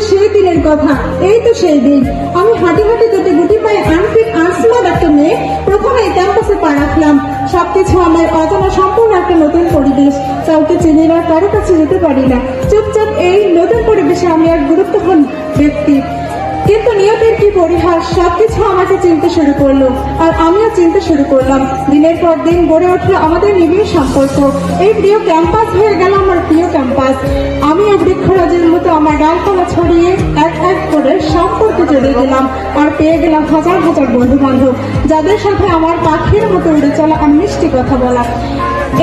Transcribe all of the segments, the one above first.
সেই দিনের কথা। এই তো সেই দিন আমি হাঁটি হাঁটি যেতে গুটি পায়ে আনফিট আনস্মার্ট একটা মেয়ে প্রথমে ক্যাম্পাসে পা রাখলাম। সবকিছু আমার অজানা, সম্পূর্ণ একটা নতুন পরিবেশ। কাউকে চিনি না, কারো কাছে যেতে পারি না। চুপচাপ এই নতুন পরিবেশে আমি এক গুরুত্বপূর্ণ ব্যক্তি। কিন্তু নিয়তের কি পরিহাস, সবকিছু আমাকে চিনতে শুরু করলো আর আমিও চিনতে শুরু করলাম। দিনের পর দিন গড়ে উঠলো আমাদের নিবিড় সম্পর্ক। এই প্রিয় ক্যাম্পাস হয়ে গেল আমার প্রিয় ক্যাম্পাস। আমিও বৃক্ষরাজের মতো আমার ডালপালা ছড়িয়ে এক এক করে সম্পর্কে জড়িয়ে গেলাম আর পেয়ে গেলাম হাজার হাজার বন্ধু বান্ধব, যাদের সাথে আমার পাখির মতো উড়ে চলা আর মিষ্টি কথা বলা।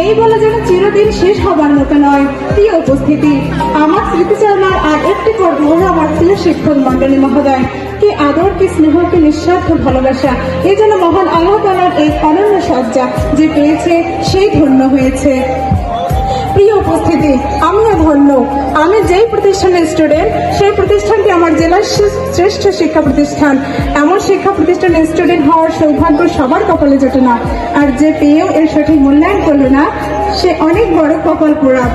এই বলে যেন চিরদিন শেষ হবার মতো নয়। প্রিয় উপস্থিতি, আমার স্মৃতিচারণার আর একটি পর্ব হলো আমার প্রিয় শিক্ষক মন্ডলী মহোদয়। কি আদর, কি স্নেহ, কি নিঃস্বার্থ ভালোবাসা। এই যেন মহান আল্লাহ তাআলার এই অনন্য সজ্জা, যে পেয়েছে সেই ধন্য হয়েছে। প্রিয় উপস্থিতি, আমিও ধন্য। আমি যেই প্রতিষ্ঠানের স্টুডেন্ট, সেই প্রতিষ্ঠানটি আমার জেলার শ্রেষ্ঠ শিক্ষা প্রতিষ্ঠান। এমন শিক্ষা প্রতিষ্ঠানের স্টুডেন্ট হওয়ার সৌভাগ্য সবার কপালে জোটে না, আর যে পেয়েও এর সঠিক মূল্যায়ন করলো না, সে অনেক বড় কপাল পোড়া।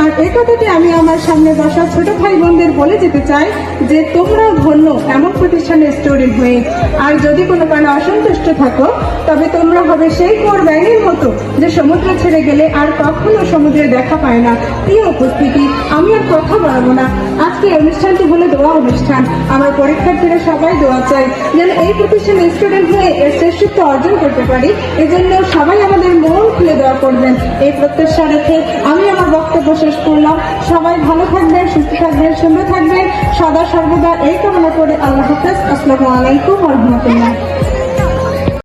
আর এই কথাটি আমি আমার সামনে বসা ছোট ভাই বোনদের বলে যেতে চাই যে তোমরাও ধন্য এমন প্রতিষ্ঠানের স্টুডেন্ট হয়ে। আর যদি কোনো কারণে অসন্তুষ্ট থাকো, তবে তোমরা হবে সেই কোর ব্যাঙের মতো যে সমুদ্র ছেড়ে গেলে আর কখনো সমুদ্রে দেখা পায় না। প্রিয় উপস্থিতি, আমি আর কথা বাড়াবো না। আজকের অনুষ্ঠানটি হলো দোয়া অনুষ্ঠান। আমার পরীক্ষার্থীরা সবাই দোয়া চাই যেন এই প্রতিষ্ঠানের স্টুডেন্ট হয়ে এর শ্রেষ্ঠত্ব অর্জন করতে পারি। এজন্য সবাই আমাদের মন খুলে দোয়া করবেন, এই প্রত্যাশা রেখে আমি আমার বক্তব্য শেষ করলাম। সবাই ভালো থাকবেন, সুস্থ থাকবেন, সুন্দর থাকবেন, সদা সর্বদা এই কামনা করে আল্লাহ হাফেজ। আসসালামু আলাইকুম ওয়া রাহমাতুল্লাহ।